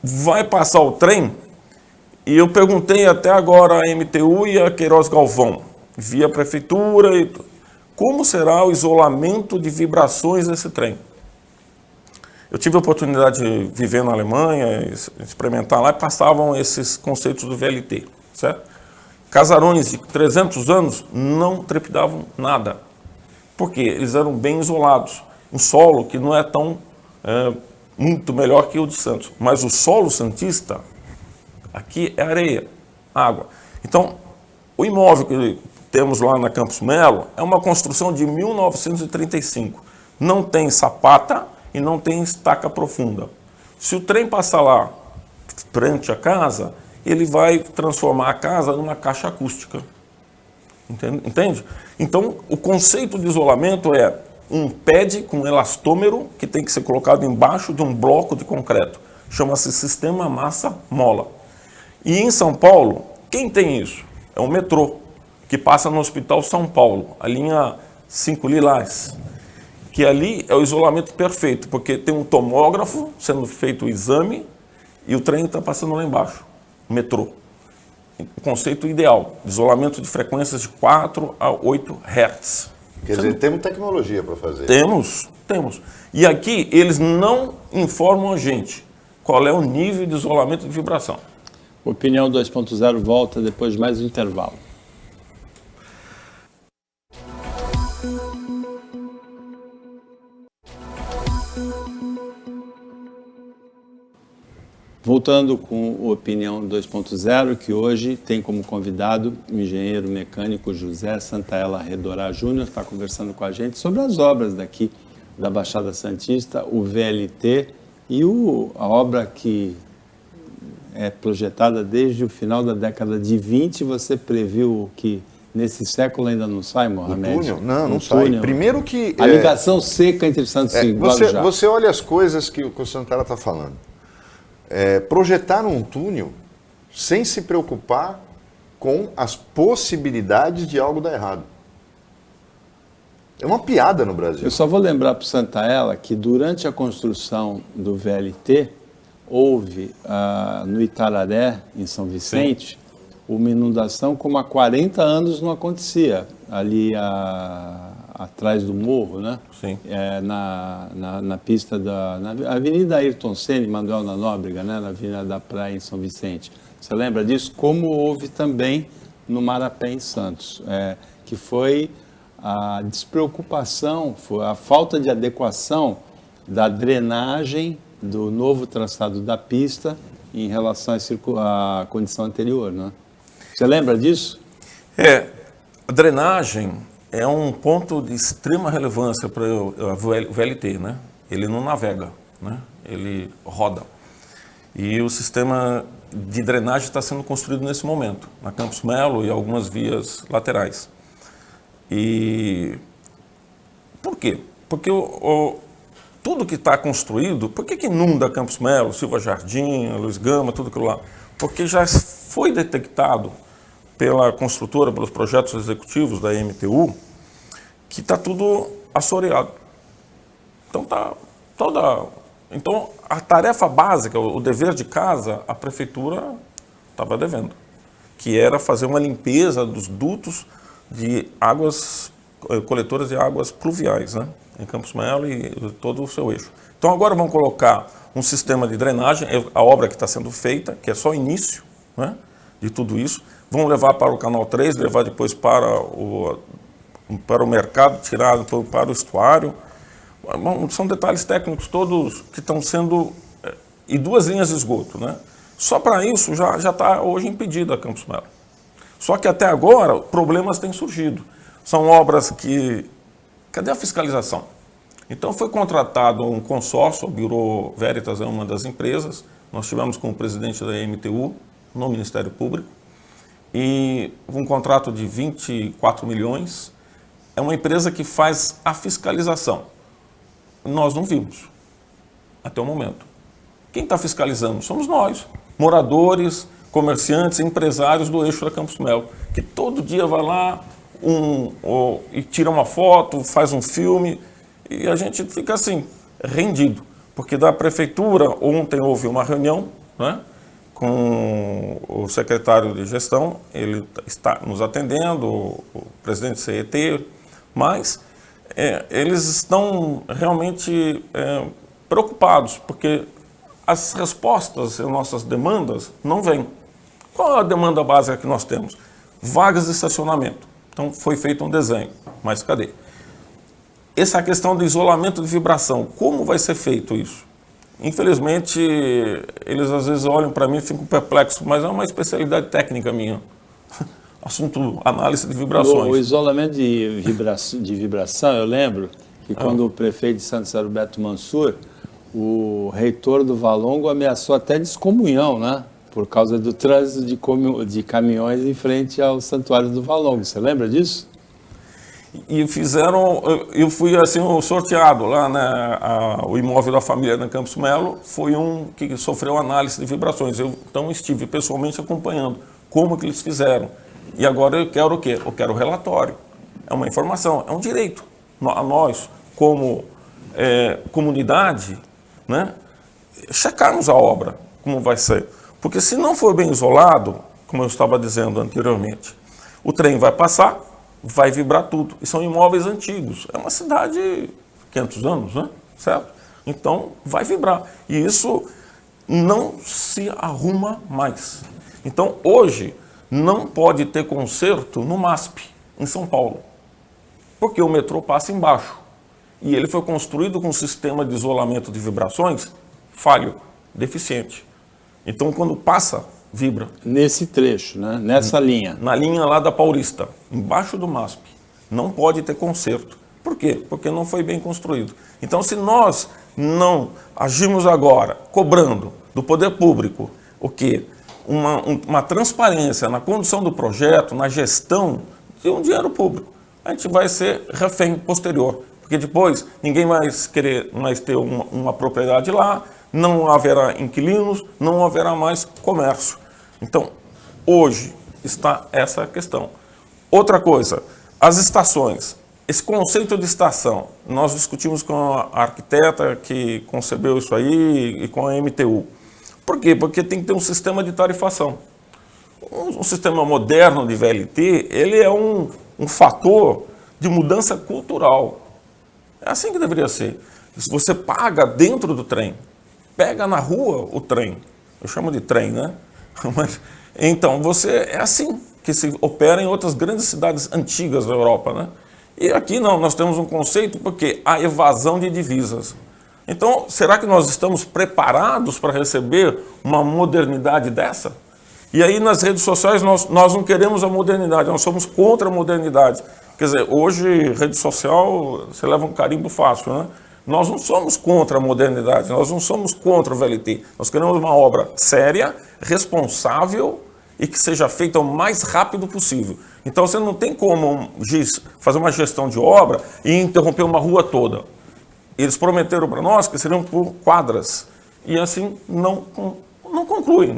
Vai passar o trem, e eu perguntei até agora a MTU e a Queiroz Galvão, via prefeitura, como será o isolamento de vibrações desse trem. Eu tive a oportunidade de viver na Alemanha, experimentar lá, e passavam esses conceitos do VLT, certo? Casarões de 300 anos não trepidavam nada. Por quê? Eles eram bem isolados. Um solo que não é tão muito melhor que o de Santos. Mas o solo santista, aqui é areia, água. Então, o imóvel que temos lá na Campos Melo é uma construção de 1935. Não tem sapata e não tem estaca profunda. Se o trem passar lá, frente à casa, ele vai transformar a casa numa caixa acústica. Entende? Então, o conceito de isolamento é um pad com elastômero que tem que ser colocado embaixo de um bloco de concreto. Chama-se sistema massa-mola. E em São Paulo, quem tem isso? É o metrô, que passa no Hospital São Paulo, a linha 5 Lilás, que ali é o isolamento perfeito, porque tem um tomógrafo sendo feito o exame e o trem está passando lá embaixo, o metrô. O conceito ideal, isolamento de frequências de 4 a 8 Hz. Quer dizer, temos tecnologia para fazer. Temos. E aqui eles não informam a gente qual é o nível de isolamento de vibração. Opinião 2.0 volta depois de mais um intervalo. Voltando com o Opinião 2.0, que hoje tem como convidado o engenheiro mecânico José Santaella Redorá Júnior, está conversando com a gente sobre as obras daqui da Baixada Santista, o VLT e a obra que é projetada desde o final da década de 20. Você previu que nesse século ainda não sai, Mohamed? O túnel? Não sai. Túnel. Primeiro que... A ligação seca entre Santos e Guarujá. Você olha as coisas que o Santaella está falando. Projetar um túnel sem se preocupar com as possibilidades de algo dar errado. É uma piada no Brasil. Eu só vou lembrar para o Santaella que durante a construção do VLT, houve no Itararé, em São Vicente, uma inundação como há 40 anos não acontecia, ali atrás do morro, né? Sim. Na pista na Avenida Ayrton Senna, Manuel da Nóbrega, né? Na Avenida da Praia, em São Vicente. Você lembra disso? Como houve também no Marapé, em Santos, que foi a despreocupação, foi a falta de adequação da drenagem do novo traçado da pista em relação à condição anterior, né? Você lembra disso? A drenagem é um ponto de extrema relevância para o VLT, né? Ele não navega, né? Ele roda. E o sistema de drenagem está sendo construído nesse momento, na Campos Melo e algumas vias laterais. E por quê? Porque tudo que está construído, por que inunda Campos Melo, Silva Jardim, Luiz Gama, tudo aquilo lá? Porque já foi detectado pela construtora, pelos projetos executivos da MTU, que está tudo assoreado. Então Então, a tarefa básica, o dever de casa, a prefeitura estava devendo, que era fazer uma limpeza dos dutos de águas, coletoras de águas pluviais, né? Em Campos Melo e todo o seu eixo. Então agora vão colocar um sistema de drenagem, a obra que está sendo feita, que é só o início, né, de tudo isso. Vão levar para o Canal 3, levar depois para o mercado, tirar para o estuário. São detalhes técnicos todos que estão sendo... E 2 linhas de esgoto, né? Só para isso já está hoje impedida a Campos Melo. Só que até agora problemas têm surgido. São obras que... Cadê a fiscalização? Então foi contratado um consórcio, o Bureau Veritas é uma das empresas, nós tivemos com o presidente da MTU, no Ministério Público, e um contrato de 24 milhões, é uma empresa que faz a fiscalização. Nós não vimos, até o momento. Quem está fiscalizando? Somos nós, moradores, comerciantes, empresários do eixo da Campos Melo, que todo dia vai lá e tira uma foto, faz um filme, e a gente fica assim, rendido. Porque da prefeitura, ontem houve uma reunião, né, com o secretário de gestão, ele está nos atendendo, o presidente do CET, mas eles estão realmente preocupados, porque as respostas às nossas demandas não vêm. Qual é a demanda básica que nós temos? Vagas de estacionamento. Então foi feito um desenho, mas cadê? Essa questão do isolamento de vibração, como vai ser feito isso? Infelizmente, eles às vezes olham para mim e ficam perplexos, mas é uma especialidade técnica minha. Assunto, análise de vibrações. O isolamento de vibração, eu lembro que quando o prefeito de Santos era o Beto Mansur, o reitor do Valongo ameaçou até de excomunhão, né? por causa do trânsito de caminhões em frente ao Santuário do Valongo. Você lembra disso? E fizeram, eu fui assim sorteado lá, né, o imóvel da família na Campos Melo foi um que sofreu análise de vibrações. Eu então estive pessoalmente acompanhando como que eles fizeram. E agora eu quero o quê? Eu quero o relatório. É uma informação, é um direito. A nós, como comunidade, né, checarmos a obra, como vai ser. Porque se não for bem isolado, como eu estava dizendo anteriormente, o trem vai passar, vai vibrar tudo. E são imóveis antigos. É uma cidade de 500 anos, né? Certo? Então, vai vibrar. E isso não se arruma mais. Então, hoje, não pode ter conserto no MASP, em São Paulo. Porque o metrô passa embaixo. E ele foi construído com um sistema de isolamento de vibrações falho, deficiente. Então, quando passa, vibra. Nesse trecho, né? Nessa linha. Na linha lá da Paulista, embaixo do MASP. Não pode ter conserto. Por quê? Porque não foi bem construído. Então, se nós não agirmos agora, cobrando do poder público o quê? Uma transparência na condução do projeto, na gestão de um dinheiro público, a gente vai ser refém posterior. Porque depois ninguém vai querer mais ter uma propriedade lá, não haverá inquilinos, não haverá mais comércio. Então, hoje está essa questão. Outra coisa, as estações. Esse conceito de estação, nós discutimos com a arquiteta que concebeu isso aí e com a MTU. Por quê? Porque tem que ter um sistema de tarifação. Um sistema moderno de VLT, ele é um fator de mudança cultural. É assim que deveria ser. Se você paga dentro do trem, pega na rua o trem, eu chamo de trem, né? Mas, então, é assim que se opera em outras grandes cidades antigas da Europa, né? E aqui não, nós temos um conceito porque a evasão de divisas. Então, será que nós estamos preparados para receber uma modernidade dessa? E aí nas redes sociais nós não queremos a modernidade, nós somos contra a modernidade. Quer dizer, hoje rede social você leva um carimbo fácil, né? Nós não somos contra a modernidade, nós não somos contra o VLT. Nós queremos uma obra séria, responsável e que seja feita o mais rápido possível. Então você não tem como fazer uma gestão de obra e interromper uma rua toda. Eles prometeram para nós que seriam por quadras. E assim não conclui.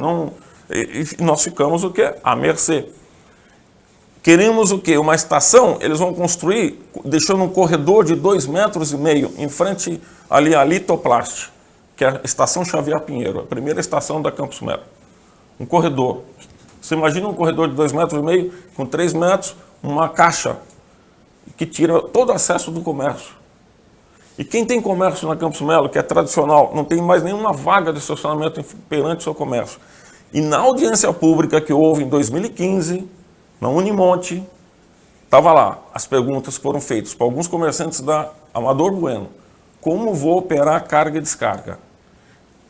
E nós ficamos o quê? À mercê. Queremos o quê? Uma estação, eles vão construir, deixando um corredor de 2,5 metros em frente ali à Litoplast, que é a Estação Xavier Pinheiro, a primeira estação da Campos Melo. Um corredor. Você imagina um corredor de 2,5 metros, com 3 metros, uma caixa que tira todo o acesso do comércio. E quem tem comércio na Campos Melo, que é tradicional, não tem mais nenhuma vaga de estacionamento perante o seu comércio. E na audiência pública que houve em 2015, na Unimonte, estava lá, as perguntas foram feitas para alguns comerciantes da Amador Bueno. Como vou operar carga e descarga?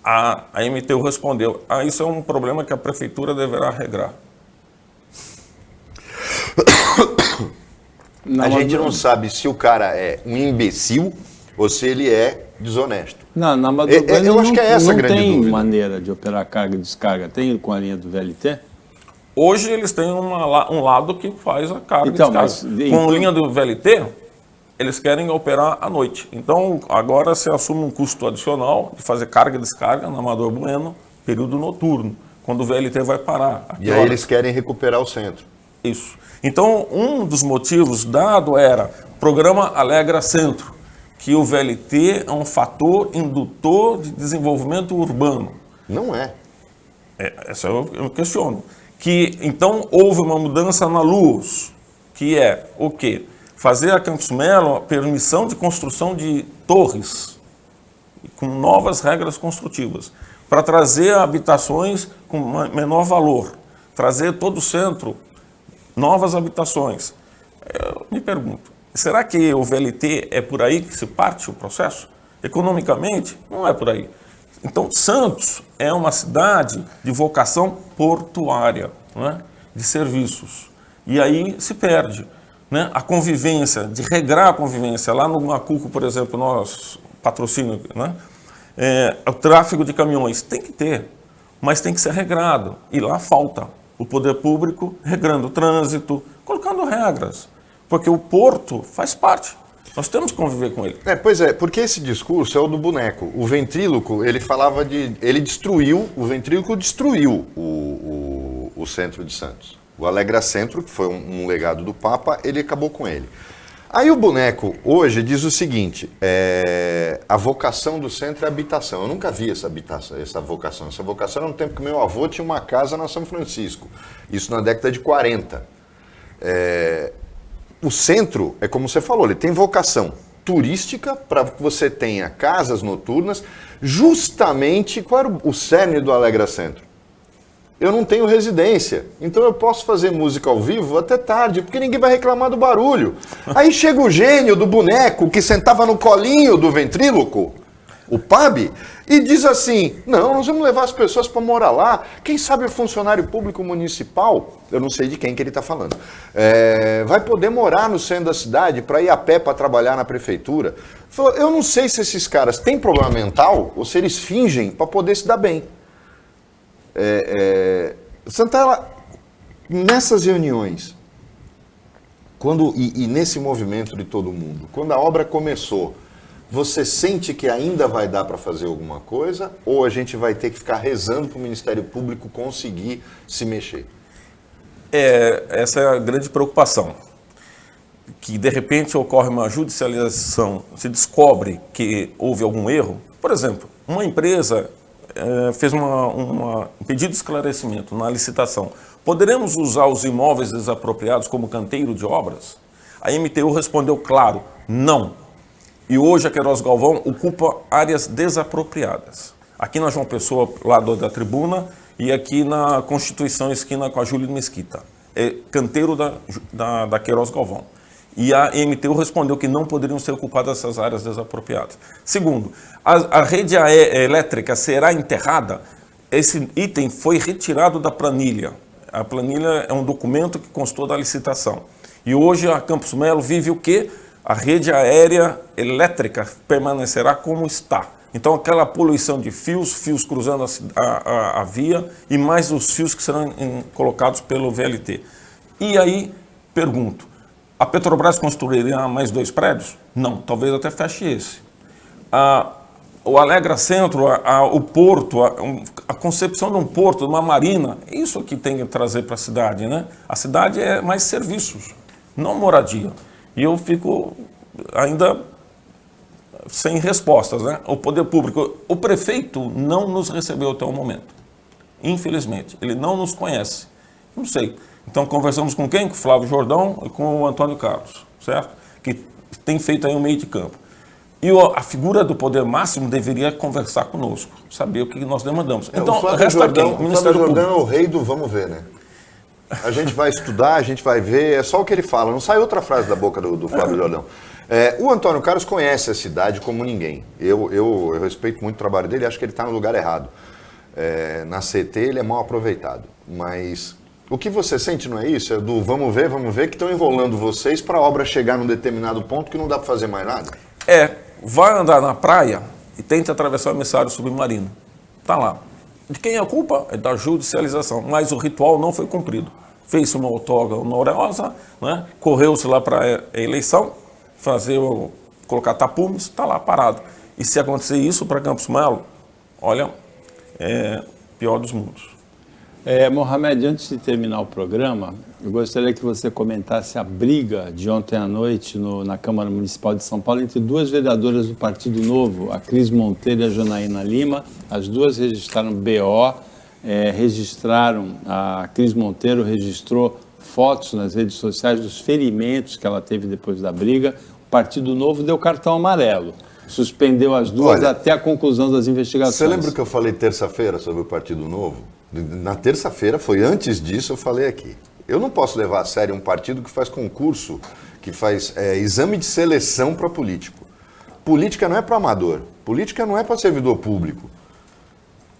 A MTU respondeu, isso é um problema que a prefeitura deverá regrar. A gente não sabe se o cara é um imbecil ou se ele é desonesto. Na Amador Bueno eu acho que é essa a grande dúvida. Não tem maneira de operar carga e descarga, tem com a linha do VLT? Hoje eles têm um lado que faz a carga e descarga. Com a linha do VLT, eles querem operar à noite. Então, agora se assume um custo adicional de fazer carga e descarga na Amador Bueno, período noturno, quando o VLT vai parar. E aí eles querem recuperar o centro. Isso. Então, um dos motivos dado era Programa Alegra Centro, que o VLT é um fator indutor de desenvolvimento urbano. Não é. Essa eu questiono. Que, então, houve uma mudança na luz, que é o quê? Fazer a Campos Melo a permissão de construção de torres, com novas regras construtivas, para trazer habitações com menor valor, trazer todo o centro, novas habitações. Eu me pergunto, será que o VLT é por aí que se parte o processo? Economicamente, não é por aí. Então, Santos é uma cidade de vocação portuária, né? De serviços. E aí se perde, né? A convivência, de regrar a convivência. Lá no Macuco, por exemplo, nós patrocínio, né? O tráfego de caminhões tem que ter mas tem que ser regrado. E lá falta o poder público regrando o trânsito, colocando regras. Porque o porto faz parte. Nós temos que conviver com ele. Pois é, porque esse discurso é o do boneco. O ventríloco, ele falava de... O ventríloco destruiu o centro de Santos. O Alegra Centro, que foi um legado do Papa, ele acabou com ele. Aí o boneco, hoje, diz o seguinte, a vocação do centro é habitação. Eu nunca vi essa vocação. Essa vocação era no tempo que meu avô tinha uma casa na São Francisco. Isso na década de 40. O centro, é como você falou, ele tem vocação turística para que você tenha casas noturnas. Justamente, qual era o cerne do Alegra Centro? Eu não tenho residência, então eu posso fazer música ao vivo até tarde, porque ninguém vai reclamar do barulho. Aí chega o gênio do boneco que sentava no colinho do ventríloco, o Pabi, e diz assim, não, nós vamos levar as pessoas para morar lá. Quem sabe o funcionário público municipal, eu não sei de quem que ele está falando, vai poder morar no centro da cidade para ir a pé para trabalhar na prefeitura. Eu não sei se esses caras têm problema mental ou se eles fingem para poder se dar bem. Santella, nessas reuniões, e nesse movimento de todo mundo, quando a obra começou, você sente que ainda vai dar para fazer alguma coisa ou a gente vai ter que ficar rezando para o Ministério Público conseguir se mexer? Essa é a grande preocupação. Que de repente ocorre uma judicialização, se descobre que houve algum erro. Por exemplo, uma empresa fez um pedido de esclarecimento na licitação. Poderemos usar os imóveis desapropriados como canteiro de obras? A MTU respondeu claro, não. E hoje a Queiroz Galvão ocupa áreas desapropriadas. Aqui na João Pessoa, lado da tribuna, e aqui na Constituição, esquina com a Júlio de Mesquita. É canteiro da Queiroz Galvão. E a MTU respondeu que não poderiam ser ocupadas essas áreas desapropriadas. Segundo, a rede elétrica será enterrada? Esse item foi retirado da planilha. A planilha é um documento que constou da licitação. E hoje a Campos Melo vive o quê? A rede aérea elétrica permanecerá como está. Então aquela poluição de fios cruzando a via e mais os fios que serão colocados pelo VLT. E aí, pergunto, a Petrobras construiria mais 2 prédios? Não, talvez até feche esse. O Alegra Centro, o porto, a concepção de um porto, de uma marina, isso que tem que trazer para a cidade, né? A cidade é mais serviços, não moradia. E eu fico ainda sem respostas, né? O poder público, o prefeito não nos recebeu até o momento. Infelizmente, ele não nos conhece. Não sei. Então conversamos com quem? Com o Flávio Jordão e com o Antônio Carlos, certo? Que tem feito aí um meio de campo. E a figura do poder máximo deveria conversar conosco, saber o que nós demandamos. Então, o Flávio Jordão é o rei do vamos ver, né? A gente vai estudar, a gente vai ver, é só o que ele fala, não sai outra frase da boca do Flávio Jordão. O Antônio Carlos conhece a cidade como ninguém. Eu respeito muito o trabalho dele, acho que ele está no lugar errado. Na CT ele é mal aproveitado. Mas o que você sente não é isso? É do vamos ver, que estão enrolando vocês para a obra chegar num determinado ponto que não dá para fazer mais nada? Vai andar na praia e tenta atravessar o emissário submarino. Está lá. De quem é a culpa? É da judicialização. Mas o ritual não foi cumprido. Fez-se uma autógrafa honrosa, né? Correu-se lá para a eleição, colocar tapumes, está lá parado. E se acontecer isso para Campos Melo, olha, pior dos mundos. Mohamed, antes de terminar o programa, eu gostaria que você comentasse a briga de ontem à noite na Câmara Municipal de São Paulo entre 2 vereadoras do Partido Novo, a Cris Monteiro e a Janaína Lima. As duas registraram BO, a Cris Monteiro registrou fotos nas redes sociais dos ferimentos que ela teve depois da briga. O Partido Novo deu cartão amarelo, suspendeu as duas até a conclusão das investigações. Você lembra que eu falei terça-feira sobre o Partido Novo? Na terça-feira, foi antes disso, eu falei aqui. Eu não posso levar a sério um partido que faz concurso, que faz exame de seleção para político. Política não é para amador, política não é para servidor público.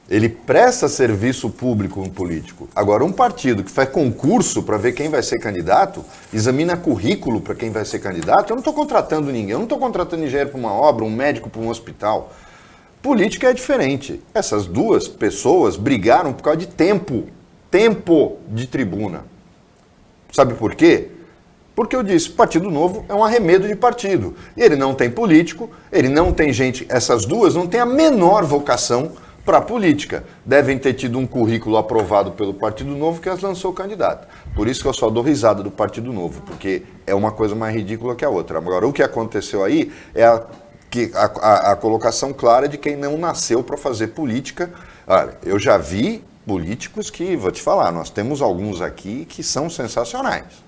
Ele presta serviço público um político. Agora, um partido que faz concurso para ver quem vai ser candidato, examina currículo para quem vai ser candidato, eu não estou contratando ninguém, eu não estou contratando engenheiro para uma obra, um médico para um hospital. Política é diferente. Essas duas pessoas brigaram por causa de tempo de tribuna. Sabe por quê? Porque eu disse, Partido Novo é um arremedo de partido. E ele não tem político, ele não tem gente, essas duas não têm a menor vocação para a política. Devem ter tido um currículo aprovado pelo Partido Novo que as lançou candidato. Por isso que eu só dou risada do Partido Novo, porque é uma coisa mais ridícula que a outra. Agora, o que aconteceu aí é a colocação clara de quem não nasceu para fazer política. Olha, eu já vi políticos que, vou te falar, nós temos alguns aqui que são sensacionais.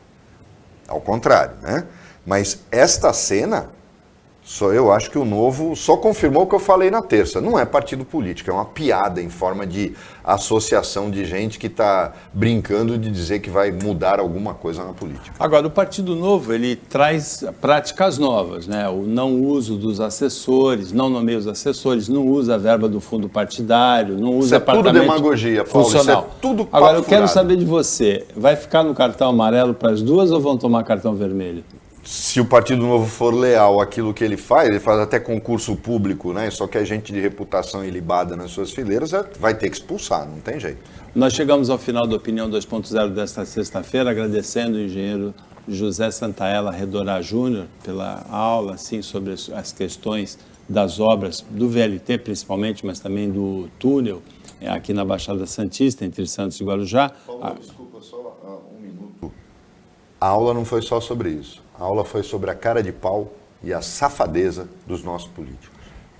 Ao contrário, né? Mas esta cena, eu acho que o Novo só confirmou o que eu falei na terça. Não é partido político, é uma piada em forma de associação de gente que está brincando de dizer que vai mudar alguma coisa na política. Agora, o Partido Novo, ele traz práticas novas, né? O não uso dos assessores, não nomeia os assessores, não usa a verba do fundo partidário, não usa tudo demagogia, Paulo, funcional. Isso é tudo papo Agora, eu quero furado. saber de você, vai ficar no cartão amarelo para as duas ou vão tomar cartão vermelho? Se o Partido Novo for leal àquilo que ele faz até concurso público, né? Só que é gente de reputação ilibada nas suas fileiras, vai ter que expulsar, não tem jeito. Nós chegamos ao final da Opinião 2.0 desta sexta-feira, agradecendo o engenheiro José Santaella Redorá Júnior pela aula assim, sobre as questões das obras do VLT, principalmente, mas também do túnel aqui na Baixada Santista, entre Santos e Guarujá. Paulo, desculpa, só um minuto. A aula não foi só sobre isso. A aula foi sobre a cara de pau e a safadeza dos nossos políticos.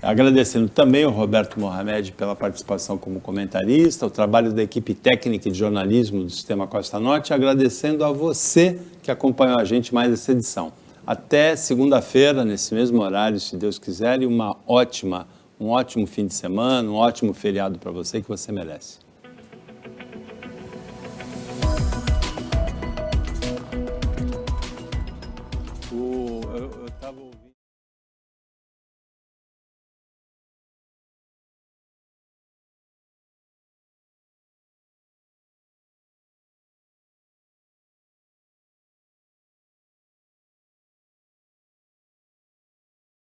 Agradecendo também ao Roberto Mohamed pela participação como comentarista, o trabalho da equipe técnica de jornalismo do Sistema Costa Norte, agradecendo a você que acompanhou a gente mais essa edição. Até segunda-feira, nesse mesmo horário, se Deus quiser, e um ótimo fim de semana, um ótimo feriado para você que você merece.